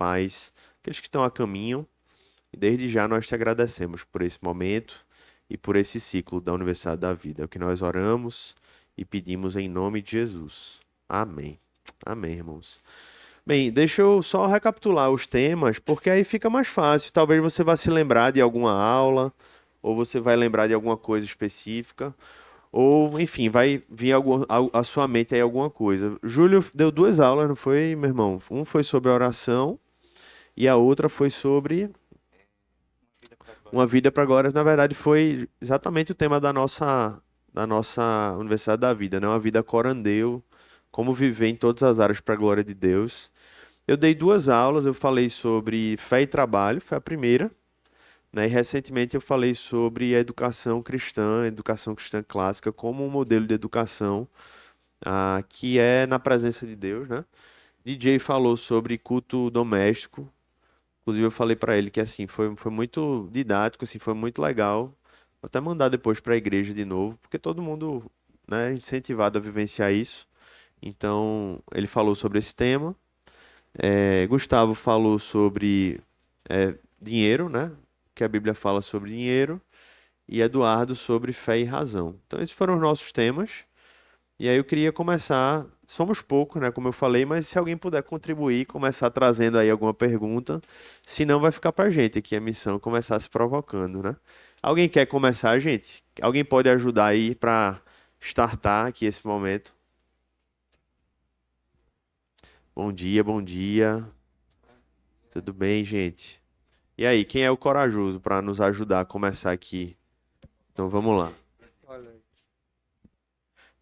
pais, aqueles que estão a caminho. E desde já nós te agradecemos por esse momento e por esse ciclo da Universidade da Vida. É o que nós oramos e pedimos em nome de Jesus. Amém. Amém, irmãos. Bem, deixa eu só recapitular os temas, porque aí fica mais fácil. Talvez você vá se lembrar de alguma aula, ou você vai lembrar de alguma coisa específica, ou, enfim, vai vir à sua mente aí alguma coisa. Júlio deu duas aulas, não foi, meu irmão? Um foi sobre oração e a outra foi sobre uma vida para glória. Na verdade, foi exatamente o tema da nossa Universidade da Vida, né? Uma vida corandeu, como viver em todas as áreas para a glória de Deus. Eu dei duas aulas, eu falei sobre fé e trabalho, foi a primeira, né? E recentemente eu falei sobre educação cristã clássica, como um modelo de educação que é na presença de Deus, né? DJ falou sobre culto doméstico. Inclusive eu falei para ele que assim foi muito didático, assim, foi muito legal. Vou até mandar depois para a igreja de novo, porque todo mundo, né, é incentivado a vivenciar isso. Então, ele falou sobre esse tema. Gustavo falou sobre dinheiro, né? Que a Bíblia fala sobre dinheiro. E Eduardo sobre fé e razão. Então, esses foram os nossos temas. E aí eu queria começar. Somos poucos, né? Como eu falei, mas se alguém puder contribuir, começar trazendo aí alguma pergunta, senão vai ficar pra gente aqui a missão começar se provocando, né? Alguém quer começar, gente? Alguém pode ajudar aí pra startar aqui esse momento? Bom dia, bom dia. Tudo bem, gente? E aí, quem é o corajoso para nos ajudar a começar aqui? Então vamos lá.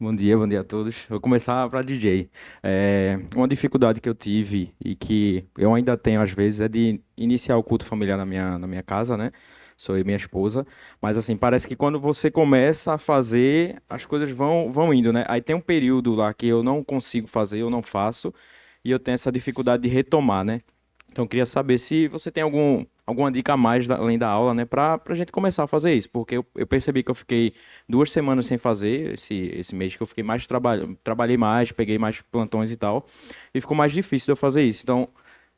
Bom dia a todos. Vou começar para DJ. Uma dificuldade que eu tive e que eu ainda tenho às vezes é de iniciar o culto familiar na minha casa, né? Sou eu e minha esposa. Mas assim, parece que quando você começa a fazer, as coisas vão indo, né? Aí tem um período lá que eu não consigo fazer, eu não faço, e eu tenho essa dificuldade de retomar, né? Então, eu queria saber se você tem alguma dica a mais além da aula, né, para a gente começar a fazer isso, porque eu percebi que eu fiquei 2 semanas sem fazer esse mês que eu fiquei mais trabalhei mais, peguei mais plantões e tal, e ficou mais difícil de eu fazer isso. Então,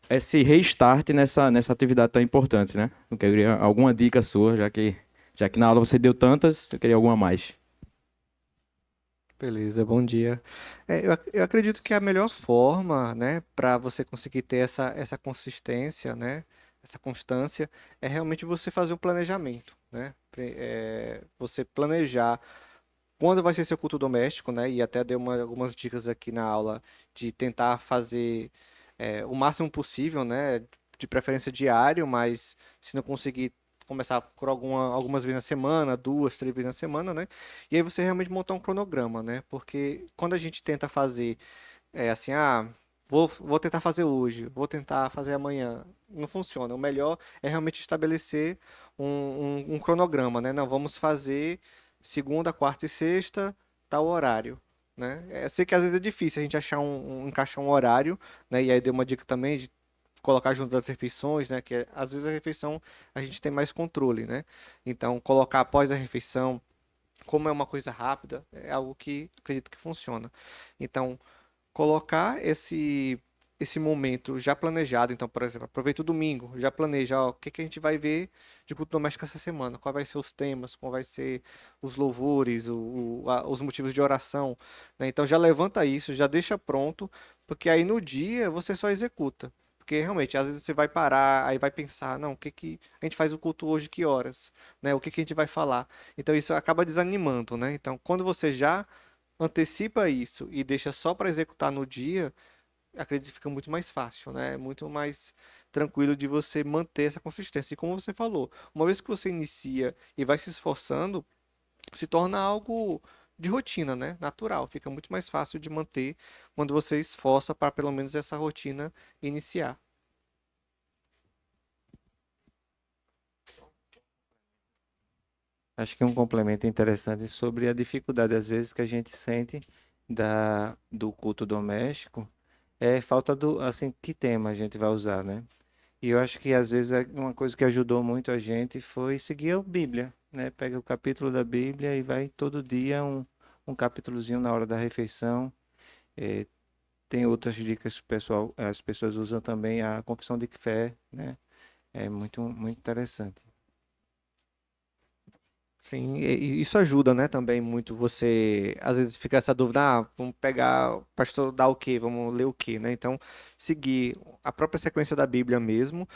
esse restart nessa atividade tão importante, né? Eu queria alguma dica sua, já que na aula você deu tantas, eu queria alguma a mais. Beleza, bom dia. Eu acredito que a melhor forma, né, para você conseguir ter essa consistência, né, essa constância, é realmente você fazer um planejamento, né? Você planejar quando vai ser seu culto doméstico, né? E até dei algumas dicas aqui na aula de tentar fazer o máximo possível, né? De preferência diário, mas se não conseguir começar por algumas vezes na semana, duas, três vezes na semana, né? E aí você realmente montar um cronograma, né? Porque quando a gente tenta fazer assim, vou tentar fazer hoje, vou tentar fazer amanhã, não funciona. O melhor é realmente estabelecer um cronograma, né? Não, vamos fazer segunda, quarta e sexta, tal horário. Né? Sei que às vezes é difícil a gente achar encaixar um horário, né? E aí deu uma dica também de colocar junto das refeições, né? Que às vezes a refeição a gente tem mais controle, né? Então, colocar após a refeição, como é uma coisa rápida, é algo que acredito que funciona. Então, colocar esse momento já planejado. Então, por exemplo, aproveita o domingo, já planeja, ó, o que que a gente vai ver de culto doméstico essa semana, quais vai ser os temas, qual vai ser os louvores, os motivos de oração, né? Então já levanta isso, já deixa pronto, porque aí no dia você só executa. Porque realmente, às vezes você vai parar, aí vai pensar, não, o que que a gente faz o culto hoje, que horas, né? O que que a gente vai falar? Então isso acaba desanimando, né? Então, quando você já antecipa isso e deixa só para executar no dia, acredito que fica muito mais fácil, né? Muito mais tranquilo de você manter essa consistência. E como você falou, uma vez que você inicia e vai se esforçando, se torna algo de rotina, né? Natural. Fica muito mais fácil de manter quando você esforça para pelo menos essa rotina iniciar. Acho que um complemento interessante sobre a dificuldade, às vezes, que a gente sente do culto doméstico é falta do, assim, que tema a gente vai usar, né? E eu acho que, às vezes, uma coisa que ajudou muito a gente foi seguir a Bíblia, né? Pega o capítulo da Bíblia e vai todo dia um capítulozinho na hora da refeição. tem outras dicas que as pessoas usam também, a confissão de fé, né? É muito interessante. Sim, e isso ajuda, né, também muito você, às vezes fica essa dúvida, vamos pegar, para estudar o quê? Vamos ler o quê, né? Então, seguir a própria sequência da Bíblia mesmo.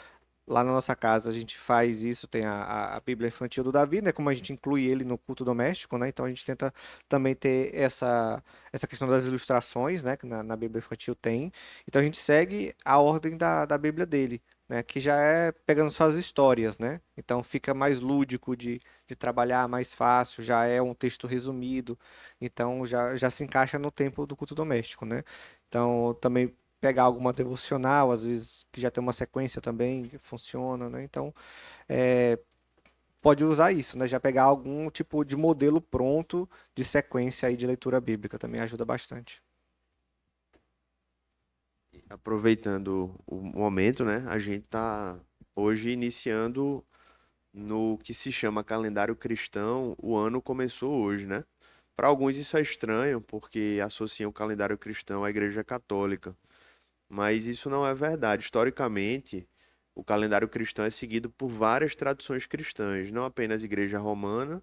Lá na nossa casa a gente faz isso, tem a Bíblia infantil do Davi, né? Como a gente inclui ele no culto doméstico, né? Então a gente tenta também ter essa questão das ilustrações, né? Que na Bíblia infantil tem. Então a gente segue a ordem da Bíblia dele, né? Que já é pegando só as histórias, né? Então fica mais lúdico de trabalhar, mais fácil, já é um texto resumido, então já se encaixa no tempo do culto doméstico, né? Então também pegar alguma devocional, às vezes que já tem uma sequência também que funciona, né? Então, é, pode usar isso, né? Já pegar algum tipo de modelo pronto de sequência aí de leitura bíblica também ajuda bastante. Aproveitando o momento, né? A gente está hoje iniciando no que se chama calendário cristão. O ano começou hoje, né? Para alguns isso é estranho, porque associam o calendário cristão à Igreja Católica. Mas isso não é verdade. Historicamente, o calendário cristão é seguido por várias tradições cristãs, não apenas a Igreja Romana,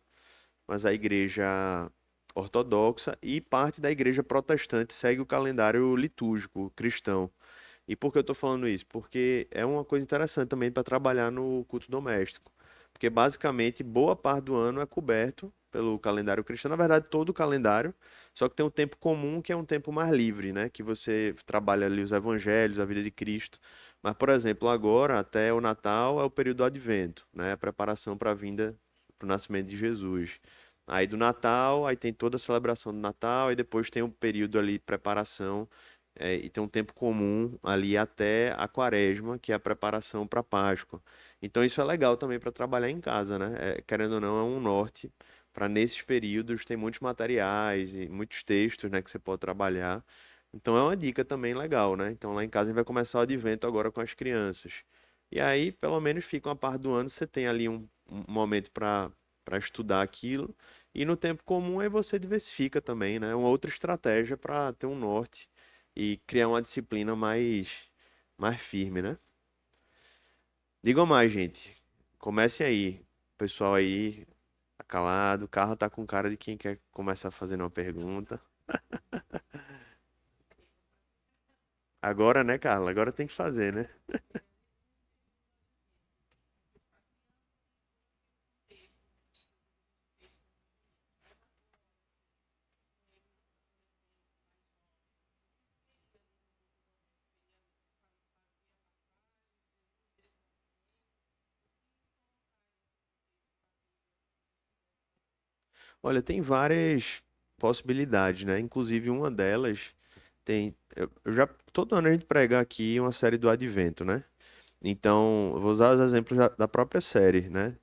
mas a Igreja Ortodoxa e parte da Igreja Protestante segue o calendário litúrgico cristão. E por que eu estou falando isso? Porque é uma coisa interessante também para trabalhar no culto doméstico. Porque basicamente boa parte do ano é coberto pelo calendário cristão. Na verdade, todo o calendário, só que tem um tempo comum que é um tempo mais livre, né? Que você trabalha ali os evangelhos, a vida de Cristo. Mas, por exemplo, agora até o Natal é o período do Advento, né? A preparação para a vinda, para o nascimento de Jesus. Aí do Natal, aí tem toda a celebração do Natal, e depois tem um período ali de preparação e tem um tempo comum ali até a Quaresma, que é a preparação para a Páscoa. Então isso é legal também para trabalhar em casa, né? Querendo ou não, é um norte para nesses períodos tem muitos materiais e muitos textos, né, que você pode trabalhar. Então é uma dica também legal, né? Então lá em casa a gente vai começar o advento agora com as crianças. E aí, pelo menos fica uma parte do ano, você tem ali um momento para estudar aquilo. E no tempo comum aí você diversifica também, né? Uma outra estratégia para ter um norte e criar uma disciplina mais firme, né? Digam mais, gente. Comece aí. O pessoal aí tá calado. O carro tá com cara de quem quer começar fazendo uma pergunta. Agora, né, Carla? Agora tem que fazer, né? Olha, tem várias possibilidades, né? Inclusive uma delas tem. Eu já todo ano a gente prega aqui uma série do Advento, né? Então, eu vou usar os exemplos da própria série, né?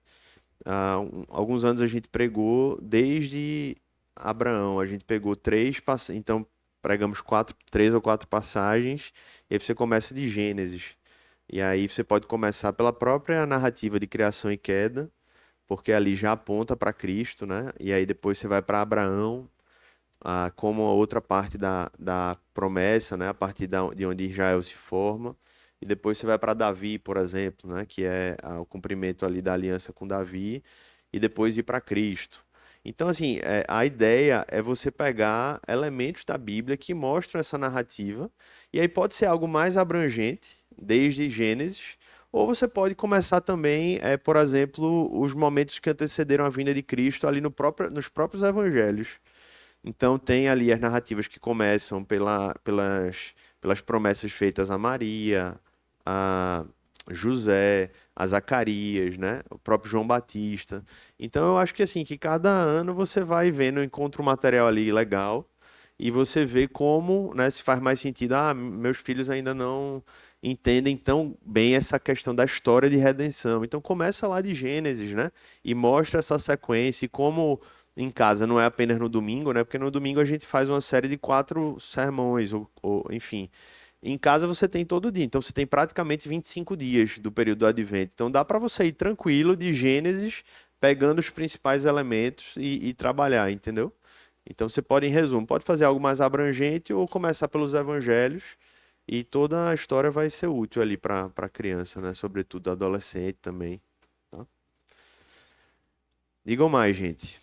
Alguns anos a gente pregou desde Abraão. A gente pegou então pregamos três ou quatro passagens, e aí você começa de Gênesis. E aí você pode começar pela própria narrativa de criação e queda, porque ali já aponta para Cristo, né? E aí depois você vai para Abraão, como a outra parte da promessa, né? A partir de onde Israel se forma. E depois você vai para Davi, por exemplo, né? Que é o cumprimento ali da aliança com Davi. E depois ir para Cristo. Então, assim, a ideia é você pegar elementos da Bíblia que mostram essa narrativa. E aí pode ser algo mais abrangente, desde Gênesis. Ou você pode começar também, por exemplo, os momentos que antecederam a vinda de Cristo ali nos próprios evangelhos. Então tem ali as narrativas que começam pelas promessas feitas a Maria, a José, a Zacarias, né? O próprio João Batista. Então eu acho que assim, que cada ano você vai vendo, encontra um material ali legal e você vê como, né, se faz mais sentido. Meus filhos ainda não entendem tão bem essa questão da história de redenção. Então começa lá de Gênesis, né? E mostra essa sequência e como em casa, não é apenas no domingo, né? Porque no domingo a gente faz uma série de 4 sermões, enfim. Em casa você tem todo dia, então você tem praticamente 25 dias do período do Advento. Então dá para você ir tranquilo de Gênesis, pegando os principais elementos e trabalhar, entendeu? Então você pode, em resumo, pode fazer algo mais abrangente ou começar pelos evangelhos e toda a história vai ser útil ali para a criança, né? Sobretudo adolescente também, tá? Digam mais, gente.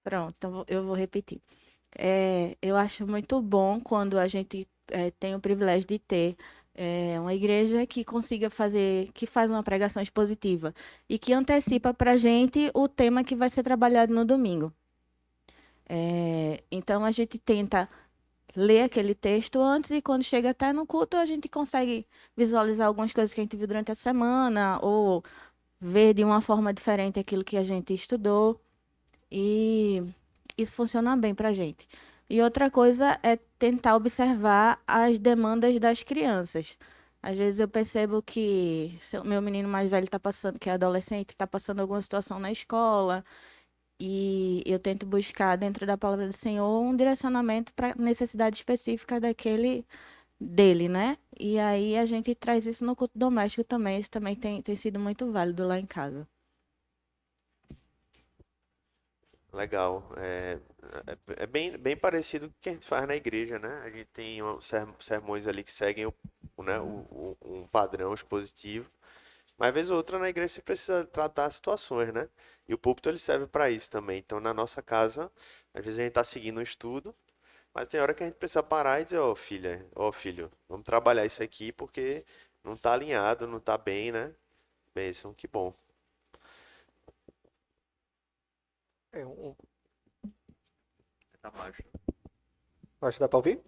Pronto, então eu vou repetir. Eu acho muito bom quando a gente tem o privilégio de ter uma igreja que consiga fazer, que faz uma pregação expositiva e que antecipa para a gente o tema que vai ser trabalhado no domingo. Então a gente tenta ler aquele texto antes e quando chega até no culto a gente consegue visualizar algumas coisas que a gente viu durante a semana ou ver de uma forma diferente aquilo que a gente estudou. E isso funciona bem para a gente. E outra coisa é tentar observar as demandas das crianças. Às vezes eu percebo que se o meu menino mais velho está passando, que é adolescente, está passando alguma situação na escola, e eu tento buscar dentro da palavra do Senhor um direcionamento para a necessidade específica daquele dele, né? E aí a gente traz isso no culto doméstico também. Isso também tem sido muito válido lá em casa. Legal. É bem parecido com o que a gente faz na igreja, né? A gente tem sermões ali que seguem né, um padrão expositivo. Mas, vez ou outra, na igreja você precisa tratar situações, né? E o púlpito ele serve para isso também. Então, na nossa casa, às vezes a gente está seguindo um estudo, mas tem hora que a gente precisa parar e dizer, ó, filha, ó, filho, vamos trabalhar isso aqui porque não está alinhado, não está bem, né? Bênção, que bom. É um, Tá baixo. acho que dá para ouvir?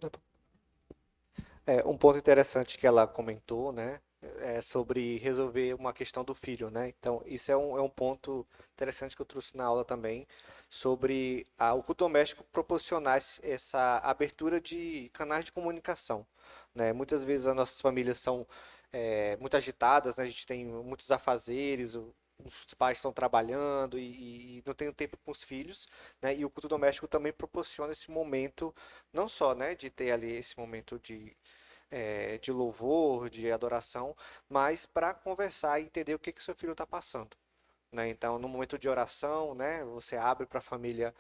Um ponto interessante que ela comentou, né, é sobre resolver uma questão do filho, né? Então, isso é um ponto interessante que eu trouxe na aula também, sobre o culto doméstico proporcionar essa abertura de canais de comunicação, né? Muitas vezes as nossas famílias são muito agitadas, né? A gente tem muitos afazeres, os pais estão trabalhando e não tem tempo com os filhos, né? E o culto doméstico também proporciona esse momento, não só, né, de ter ali esse momento de louvor, de adoração, mas para conversar e entender o que que seu filho está passando, né? Então, no momento de oração, né, você abre para a família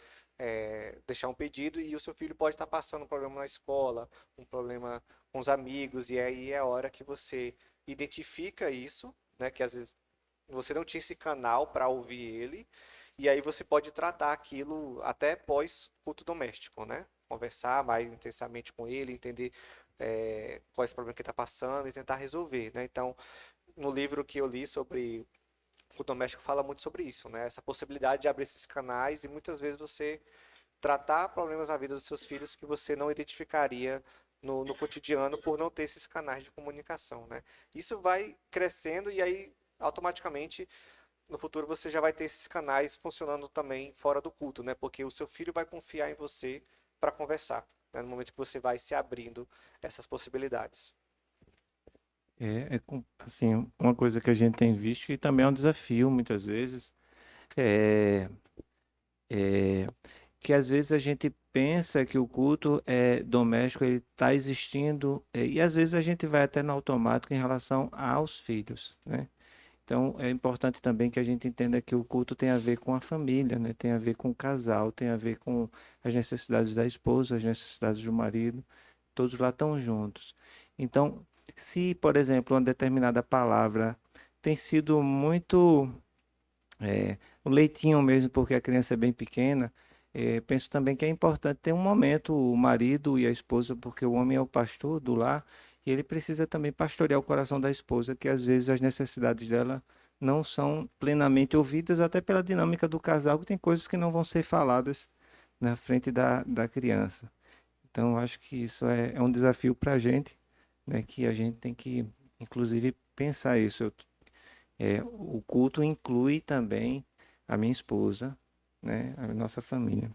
deixar um pedido e o seu filho pode estar passando um problema na escola, um problema com os amigos, e aí é a hora que você identifica isso, né, que às vezes você não tinha esse canal para ouvir ele, e aí você pode tratar aquilo até pós culto doméstico, né? Conversar mais intensamente com ele, entender qual é o problema que ele está passando e tentar resolver, né? Então, no livro que eu li sobre culto doméstico fala muito sobre isso, né? Essa possibilidade de abrir esses canais e muitas vezes você tratar problemas na vida dos seus filhos que você não identificaria no cotidiano por não ter esses canais de comunicação, né? Isso vai crescendo e aí automaticamente no futuro você já vai ter esses canais funcionando também fora do culto, né? Porque o seu filho vai confiar em você para conversar, né? No momento que você vai se abrindo essas possibilidades. Assim, uma coisa que a gente tem visto e também é um desafio muitas vezes, é, é que às vezes a gente pensa que o culto doméstico ele está existindo e às vezes a gente vai até no automático em relação aos filhos, né? Então é importante também que a gente entenda que o culto tem a ver com a família, né? Tem a ver com o casal, tem a ver com as necessidades da esposa, as necessidades do marido, todos lá estão juntos. Então, se, por exemplo, uma determinada palavra tem sido muito o leitinho mesmo, porque a criança é bem pequena, Penso também que é importante ter um momento, o marido e a esposa, porque o homem é o pastor do lar, e ele precisa também pastorear o coração da esposa, que às vezes as necessidades dela não são plenamente ouvidas, até pela dinâmica do casal, que tem coisas que não vão ser faladas na frente da criança. Então, eu acho que isso é um desafio para a gente, né, que a gente tem que, inclusive, pensar isso. O culto inclui também a minha esposa, né, a nossa família.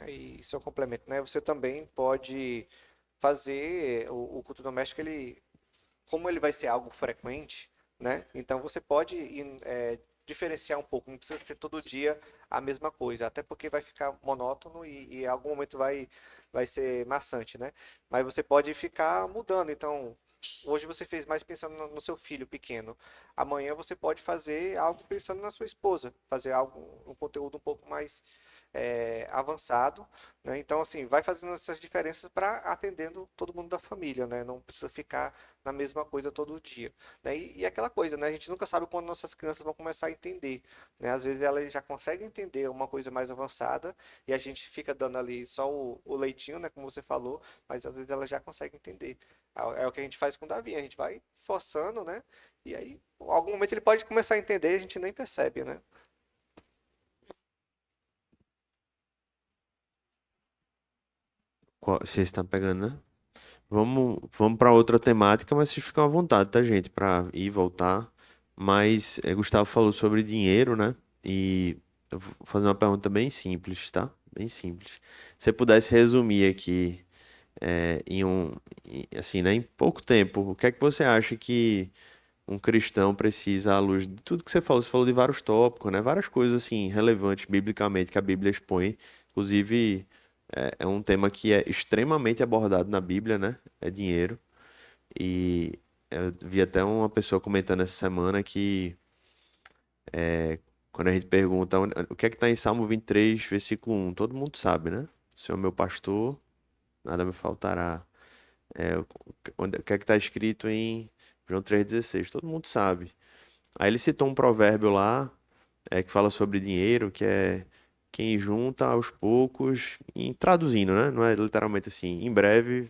E isso é um complemento, né? Você também pode fazer o culto doméstico, como ele vai ser algo frequente, né? Então você pode diferenciar um pouco, não precisa ser todo dia a mesma coisa, até porque vai ficar monótono e em algum momento vai ser maçante, né? Mas você pode ficar mudando. Então, hoje você fez mais pensando no seu filho pequeno. Amanhã você pode fazer algo pensando na sua esposa, fazer algo, um conteúdo um pouco mais avançado, né? Então, assim, vai fazendo essas diferenças para atendendo todo mundo da família, né? Não precisa ficar na mesma coisa todo dia, né? E aquela coisa, né? A gente nunca sabe quando nossas crianças vão começar a entender, né? Às vezes elas já conseguem entender uma coisa mais avançada e a gente fica dando ali só o leitinho, né? Como você falou, mas às vezes elas já conseguem entender. É o que a gente faz com o Davi, a gente vai forçando, né? E aí, em algum momento ele pode começar a entender e a gente nem percebe, né? Vocês estão pegando, né? Vamos para outra temática, mas vocês ficam à vontade, tá, gente, para ir e voltar. Mas Gustavo falou sobre dinheiro, né? E eu vou fazer uma pergunta bem simples, tá? Bem simples. Se você pudesse resumir aqui assim, né, em pouco tempo, o que é que você acha que um cristão precisa à luz de tudo que você falou? Você falou de vários tópicos, né? Várias coisas assim relevantes biblicamente que a Bíblia expõe. Inclusive, é um tema que é extremamente abordado na Bíblia, né? É dinheiro. E eu vi até uma pessoa comentando essa semana que quando a gente pergunta o que é que está em Salmo 23, versículo 1, todo mundo sabe, né? O Senhor é meu pastor, nada me faltará. O que é que está escrito em João 3,16? Todo mundo sabe. Aí ele citou um provérbio lá, que fala sobre dinheiro, que é quem junta aos poucos, traduzindo, né? Não é literalmente assim, em breve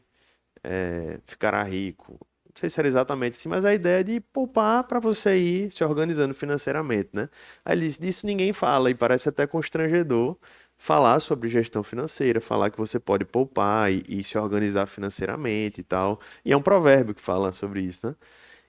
ficará rico. Não sei se era exatamente assim, mas a ideia é de poupar para você ir se organizando financeiramente, né? Aí ele disse, disso ninguém fala e parece até constrangedor falar sobre gestão financeira, falar que você pode poupar e se organizar financeiramente e tal. E é um provérbio que fala sobre isso, né?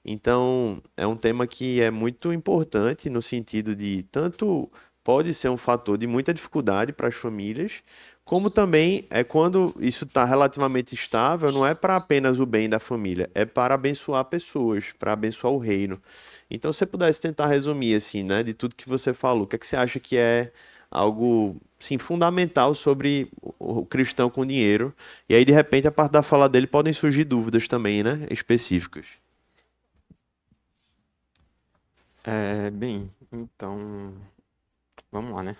Então, é um tema que é muito importante no sentido de tanto pode ser um fator de muita dificuldade para as famílias, como também é quando isso está relativamente estável, não é para apenas o bem da família, é para abençoar pessoas, para abençoar o reino. Então, se você pudesse tentar resumir assim, né, de tudo que você falou, o que é que você acha que é algo, sim, fundamental sobre o cristão com dinheiro? E aí, de repente, a parte da fala dele podem surgir dúvidas também, né, específicas. Bem, então, vamos lá, né?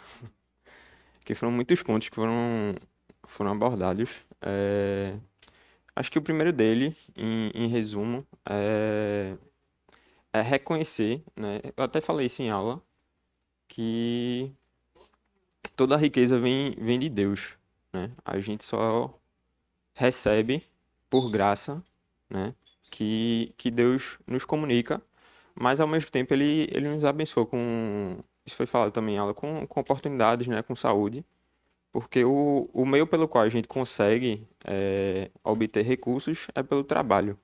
Que foram muitos pontos que foram abordados. Acho que o primeiro dele, em resumo, é reconhecer, né? Eu até falei isso em aula, que toda a riqueza vem de Deus, né? A gente só recebe por graça, né? Que Deus nos comunica, mas ao mesmo tempo ele nos abençoa com, isso foi falado também em aula, com oportunidades, né? Com saúde, porque o meio pelo qual a gente consegue obter recursos é pelo trabalho,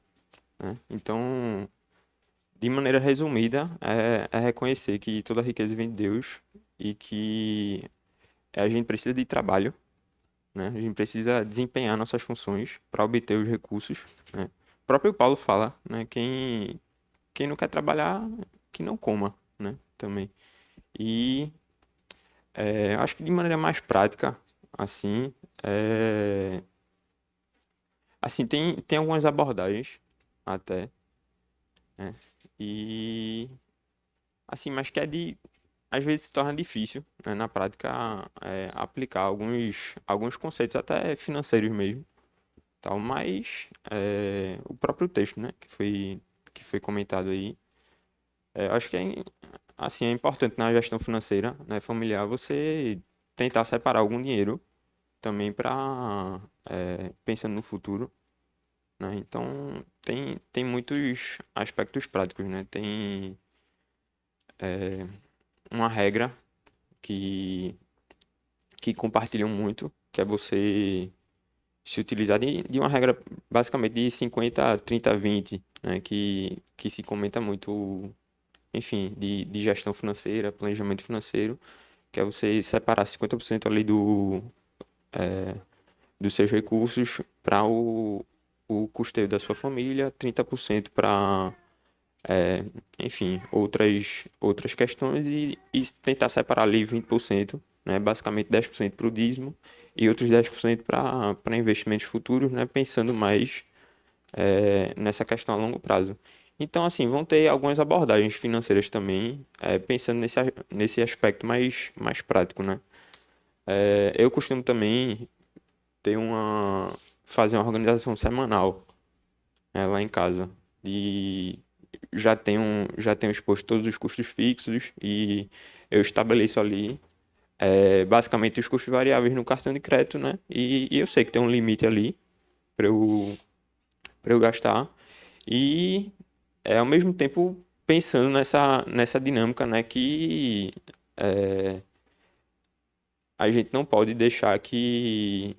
né? Então, de maneira resumida, é reconhecer que toda riqueza vem de Deus e que a gente precisa de trabalho, né? A gente precisa desempenhar nossas funções para obter os recursos, né? O próprio Paulo fala, né? Quem não quer trabalhar, que não coma, né? Também. E acho que de maneira mais prática, assim, assim tem algumas abordagens até, né? E assim, mas que às vezes se torna difícil, né, na prática, aplicar alguns conceitos até financeiros mesmo, tal, mas o próprio texto, né, que foi comentado aí, acho que assim, é importante na gestão financeira, né, familiar, você tentar separar algum dinheiro também para pensando no futuro, né? Então, tem muitos aspectos práticos, né? Tem uma regra que, que compartilham muito, que é você se utilizar de uma regra basicamente de 50, 30, 20, né? Que se comenta muito, enfim, de gestão financeira, planejamento financeiro, que é você separar 50% ali dos seus recursos para o custeio da sua família, 30% para, enfim, outras questões e tentar separar ali 20%, né, basicamente 10% para o dízimo e outros 10% para investimentos futuros, né, pensando mais nessa questão a longo prazo. Então, assim, vão ter algumas abordagens financeiras também, pensando nesse aspecto mais prático, né? Eu costumo também ter fazer uma organização semanal, lá em casa. E já tenho exposto todos os custos fixos e eu estabeleço ali basicamente os custos variáveis no cartão de crédito, né? E eu sei que tem um limite ali para eu gastar. E ao mesmo tempo pensando nessa dinâmica, né? Que a gente não pode deixar que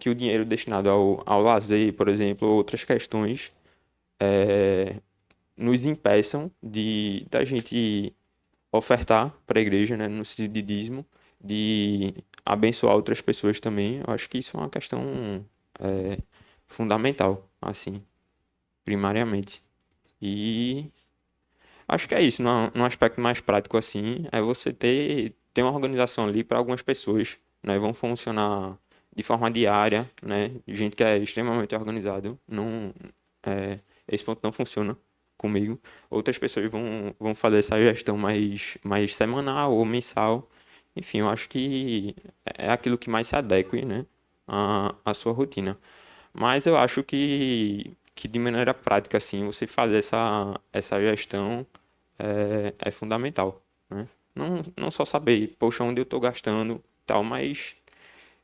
o dinheiro destinado ao lazer, por exemplo, ou outras questões, nos impeçam da gente ofertar para a igreja, né, no sentido de dízimo, de abençoar outras pessoas também. Eu acho que isso é uma questão fundamental, assim, primariamente. E acho que é isso, num aspecto mais prático assim, é você ter uma organização ali para algumas pessoas, né? Vão funcionar de forma diária, né? Gente que é extremamente organizado, não, esse ponto não funciona comigo. Outras pessoas vão fazer essa gestão mais semanal ou mensal. Enfim, eu acho que é aquilo que mais se adeque, né? À sua rotina. Mas eu acho que de maneira prática, assim, você fazer essa gestão é fundamental, né? Não só saber, poxa, onde eu estou gastando, tal, mas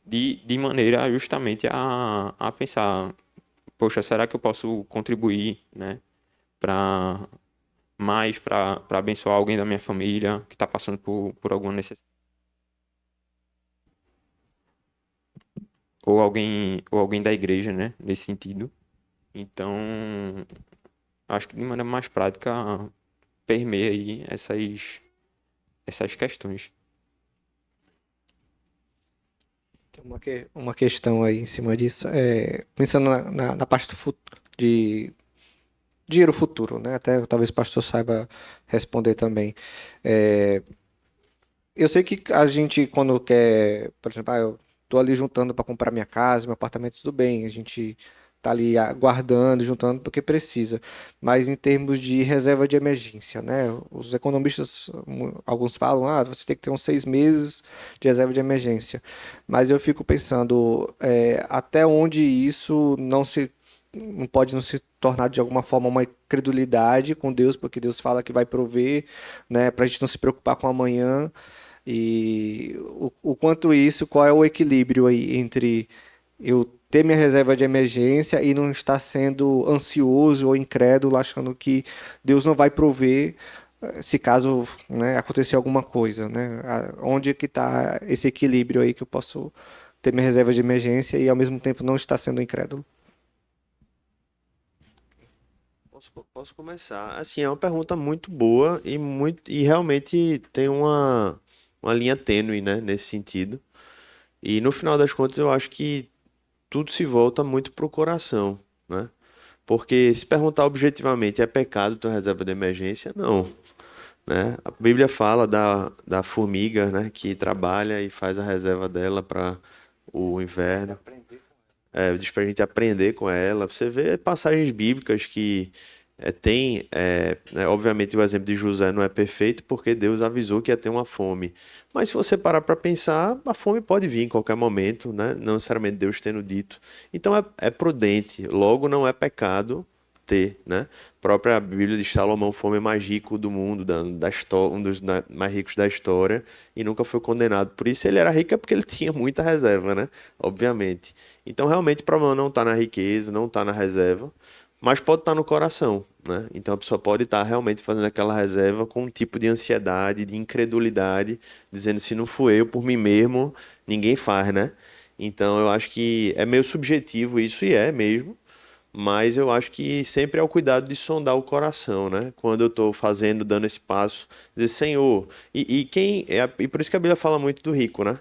de maneira justamente a pensar, poxa, será que eu posso contribuir, né, para para abençoar alguém da minha família que está passando por alguma necessidade, ou alguém da igreja, né, nesse sentido. Então, acho que de maneira mais prática permeia aí essas questões. Tem uma questão aí em cima disso. Pensando na parte de dinheiro futuro, né? Até talvez o pastor saiba responder também. É, eu sei que a gente, quando quer, por exemplo, eu tô ali juntando para comprar minha casa, meu apartamento, tudo bem, a gente tá ali guardando, juntando porque precisa. Mas em termos de reserva de emergência, né? Os economistas, alguns falam, você tem que ter uns 6 meses de reserva de emergência. Mas eu fico pensando, até onde isso não pode não se tornar de alguma forma uma incredulidade com Deus, porque Deus fala que vai prover, né? Para a gente não se preocupar com amanhã. E o quanto isso, qual é o equilíbrio aí entre eu ter minha reserva de emergência e não estar sendo ansioso ou incrédulo, achando que Deus não vai prover se caso, né, acontecer alguma coisa, né? Onde é que está esse equilíbrio aí que eu posso ter minha reserva de emergência e ao mesmo tempo não estar sendo incrédulo? Posso começar? Assim, é uma pergunta muito boa e realmente tem uma linha tênue, né, nesse sentido. E no final das contas, eu acho que tudo se volta muito pro coração, né? Porque se perguntar objetivamente, é pecado ter reserva de emergência? Não, né? A Bíblia fala da formiga, né, que trabalha e faz a reserva dela para o inverno. Diz pra gente aprender com ela. Você vê passagens bíblicas que tem, né, obviamente o exemplo de José não é perfeito porque Deus avisou que ia ter uma fome. Mas se você parar para pensar, a fome pode vir em qualquer momento, né? Não necessariamente Deus tendo dito. Então é prudente, logo não é pecado ter, né? A própria Bíblia diz que Salomão foi o homem mais rico do mundo, da história, um dos mais ricos da história, e nunca foi condenado. Por isso ele era rico é porque ele tinha muita reserva, né? Obviamente. Então realmente o problema não está na riqueza, não está na reserva, mas pode estar no coração, né? Então a pessoa pode estar realmente fazendo aquela reserva com um tipo de ansiedade, de incredulidade, dizendo se não fui eu por mim mesmo, ninguém faz, né? Então eu acho que é meio subjetivo isso e é mesmo, mas eu acho que sempre é o cuidado de sondar o coração, né? Quando eu estou fazendo, dando esse passo, dizer Senhor, e por isso que a Bíblia fala muito do rico, né?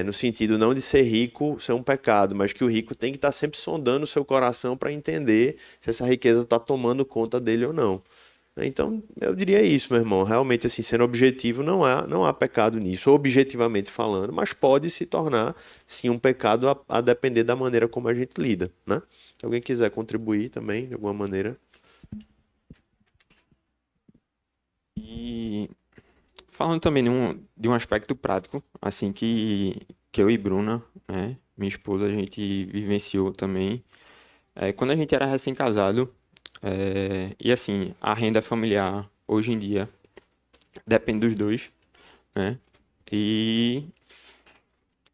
No sentido não de ser rico ser um pecado, mas que o rico tem que estar sempre sondando o seu coração para entender se essa riqueza está tomando conta dele ou não. Então, eu diria isso, meu irmão. Realmente, assim, sendo objetivo, não há pecado nisso, objetivamente falando, mas pode se tornar, sim, um pecado a depender da maneira como a gente lida, né? Se alguém quiser contribuir também, de alguma maneira. E falando também de um aspecto prático, assim que eu e Bruna, né, minha esposa, a gente vivenciou também. Quando a gente era recém-casado, e assim, a renda familiar hoje em dia depende dos dois, né? E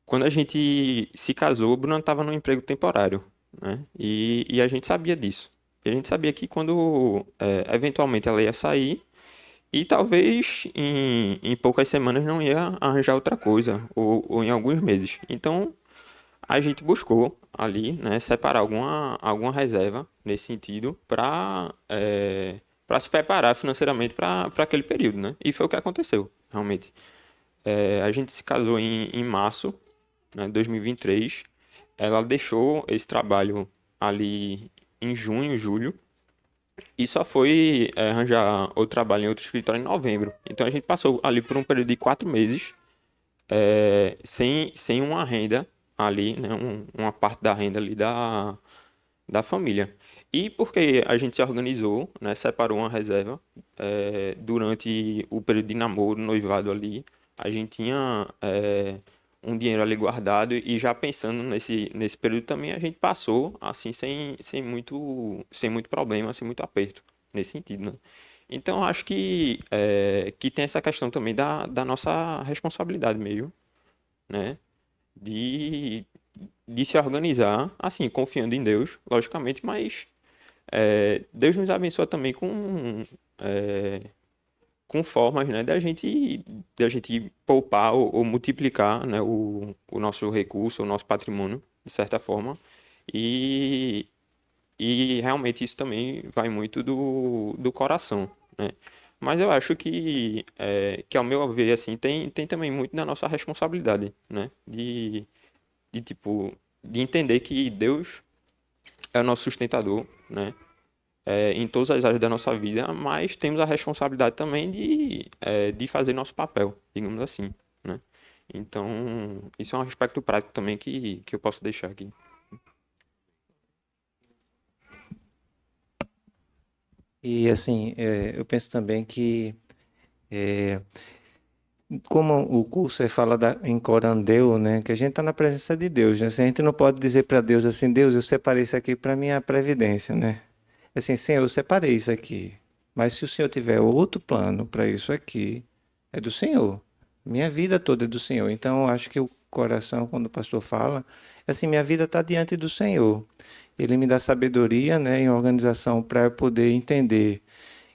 quando a gente se casou, o Bruna estava num emprego temporário, né? E a gente sabia disso. E a gente sabia que quando eventualmente ela ia sair, e talvez em poucas semanas não ia arranjar outra coisa, ou em alguns meses. Então, a gente buscou ali, né, separar alguma reserva nesse sentido para se preparar financeiramente para aquele período, né? E foi o que aconteceu, realmente. A gente se casou em março, né, de 2023. Ela deixou esse trabalho ali em junho, julho, e só foi arranjar outro trabalho em outro escritório em novembro. Então a gente passou ali por um período de 4 meses sem uma renda ali, né, uma parte da renda ali da família. E porque a gente se organizou, né, separou uma reserva durante o período de namoro, noivado ali, a gente tinha um dinheiro ali guardado e já pensando nesse período também a gente passou assim sem muito problema, sem muito aperto nesse sentido, né? Então acho que tem essa questão também da nossa responsabilidade mesmo, né? De, de se organizar, assim, confiando em Deus, logicamente, mas Deus nos abençoa também com formas, né, da gente poupar ou multiplicar, né, o nosso recurso, o nosso patrimônio, de certa forma. E, e realmente isso também vai muito do coração, né? Mas eu acho que ao meu ver, assim, tem também muito da nossa responsabilidade, né? Tipo, de entender que Deus é o nosso sustentador, né? Em todas as áreas da nossa vida, mas temos a responsabilidade também de fazer nosso papel, digamos assim, né? Então, isso é um aspecto prático também que eu posso deixar aqui. E assim, eu penso também que, como o curso fala em corandeu, né, que a gente está na presença de Deus, né? Assim, a gente não pode dizer para Deus assim, Deus, eu separei isso aqui para minha previdência, né? Assim, Senhor, eu separei isso aqui, mas se o Senhor tiver outro plano para isso aqui, é do Senhor. Minha vida toda é do Senhor. Então, eu acho que o coração, quando o pastor fala, é assim, minha vida está diante do Senhor. Ele me dá sabedoria, né, em organização para eu poder entender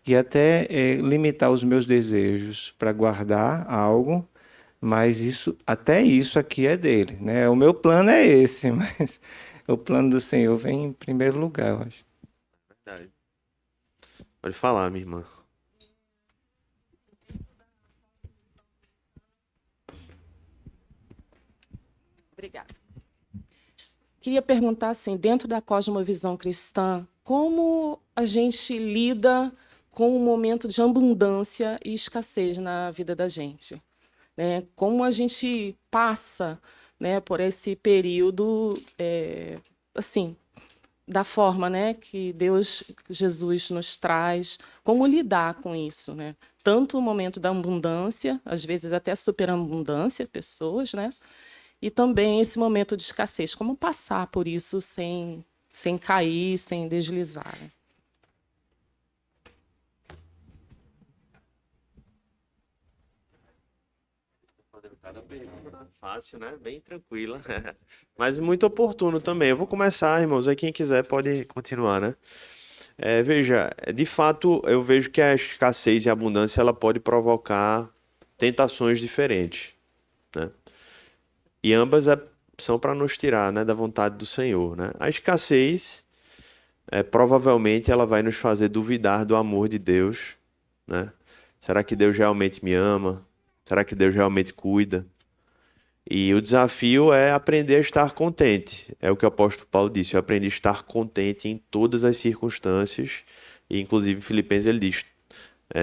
e até limitar os meus desejos para guardar algo, mas até isso aqui é dele, né? O meu plano é esse, mas o plano do Senhor vem em primeiro lugar, eu acho. Verdade. Pode falar, minha irmã. Obrigada. Queria perguntar, assim, dentro da cosmovisão cristã, como a gente lida com o momento de abundância e escassez na vida da gente, né? Como a gente passa, né, por esse período, assim, da forma, né, que Deus, Jesus nos traz, como lidar com isso, né? Tanto o momento da abundância, às vezes até superabundância, pessoas, né? E também esse momento de escassez, como passar por isso sem cair, sem deslizar, né? Cada pergunta fácil, né? Bem tranquila. Mas muito oportuno também. Eu vou começar, irmãos. Aí quem quiser pode continuar, né? Veja, de fato, eu vejo que a escassez e a abundância ela pode provocar tentações diferentes, né? E ambas são para nos tirar, né, da vontade do Senhor, né? A escassez, provavelmente, ela vai nos fazer duvidar do amor de Deus, né? Será que Deus realmente me ama? Será que Deus realmente cuida? E o desafio é aprender a estar contente. É o que o apóstolo Paulo disse: eu aprendi a estar contente em todas as circunstâncias. E, inclusive, em Filipenses ele diz,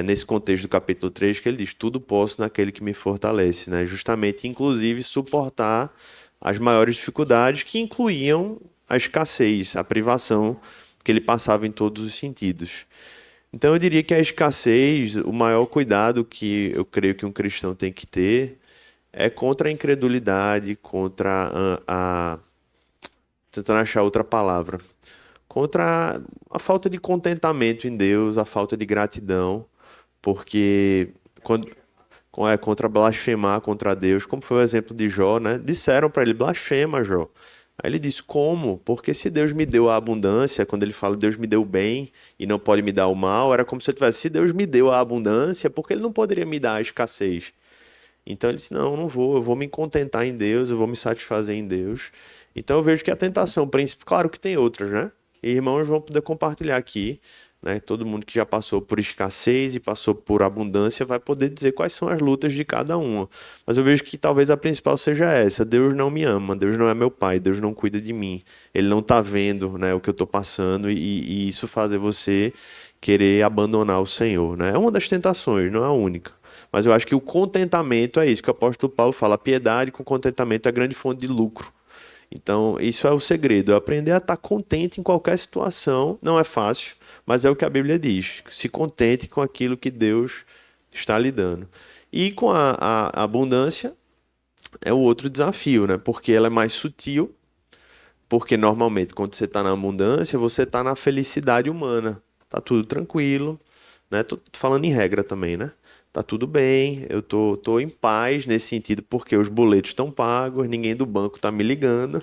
nesse contexto do capítulo 3, que ele diz: tudo posso naquele que me fortalece, né? Justamente, inclusive, suportar as maiores dificuldades que incluíam a escassez, a privação que ele passava em todos os sentidos. Então, eu diria que a escassez, o maior cuidado que eu creio que um cristão tem que ter é contra a incredulidade, contra tentando achar outra palavra, contra a falta de contentamento em Deus, a falta de gratidão, porque contra blasfemar contra Deus, como foi o exemplo de Jó, né? Disseram para ele: blasfema, Jó. Aí ele disse: como? Porque se Deus me deu a abundância, quando ele fala Deus me deu o bem e não pode me dar o mal, era como se ele tivesse: se Deus me deu a abundância, porque ele não poderia me dar a escassez? Então ele disse: não, não vou, eu vou me contentar em Deus, eu vou me satisfazer em Deus. Então eu vejo que a tentação principal, claro que tem outras, né? E irmãos vão poder compartilhar aqui, né? Todo mundo que já passou por escassez e passou por abundância vai poder dizer quais são as lutas de cada uma. Mas eu vejo que talvez a principal seja essa: Deus não me ama, Deus não é meu pai, Deus não cuida de mim, Ele não está vendo, né, o que eu estou passando, e isso fazer você querer abandonar o Senhor, né? É uma das tentações, não é a única. Mas eu acho que o contentamento é isso que o apóstolo Paulo fala: a piedade com contentamento é a grande fonte de lucro. Então, isso é o segredo, é aprender a estar contente em qualquer situação. Não é fácil, mas é o que a Bíblia diz: se contente com aquilo que Deus está lhe dando. E com a abundância é o outro desafio, né? Porque ela é mais sutil, porque normalmente quando você está na abundância, você está na felicidade humana. Tá tudo tranquilo, né? Tô falando em regra também, né? Tá tudo bem, eu tô em paz nesse sentido, porque os boletos estão pagos, ninguém do banco tá me ligando,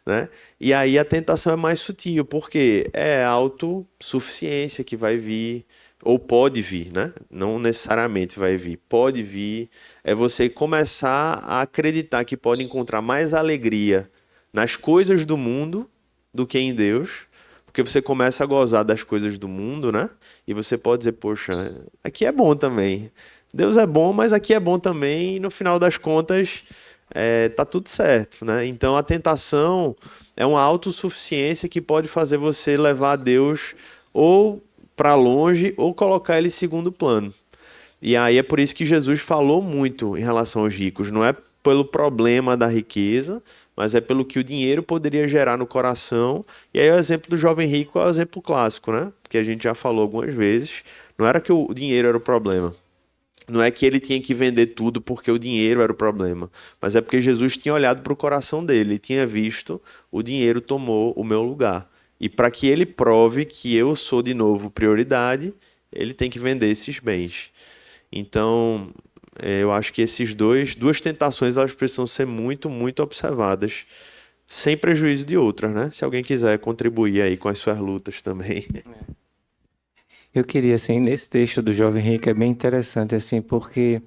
né? E aí a tentação é mais sutil, porque é a autossuficiência que vai vir, ou pode vir, né? Não necessariamente vai vir, pode vir. É você começar a acreditar que pode encontrar mais alegria nas coisas do mundo do que em Deus, porque você começa a gozar das coisas do mundo, né? E você pode dizer: poxa, aqui é bom também. Deus é bom, mas aqui é bom também, e no final das contas tá tudo certo, né? Então a tentação é uma autossuficiência que pode fazer você levar Deus ou para longe ou colocar ele em segundo plano. E aí é por isso que Jesus falou muito em relação aos ricos. Não é pelo problema da riqueza, mas é pelo que o dinheiro poderia gerar no coração. E aí o exemplo do jovem rico é o exemplo clássico, né? Que a gente já falou algumas vezes. Não era que o dinheiro era o problema. Não é que ele tinha que vender tudo porque o dinheiro era o problema. Mas é porque Jesus tinha olhado para o coração dele e tinha visto: o dinheiro tomou o meu lugar. E para que ele prove que eu sou de novo prioridade, ele tem que vender esses bens. Então, eu acho que duas tentações, elas precisam ser muito, muito observadas, sem prejuízo de outras, né? Se alguém quiser contribuir aí com as suas lutas também. Eu queria, assim, nesse texto do jovem rico é bem interessante, assim, porque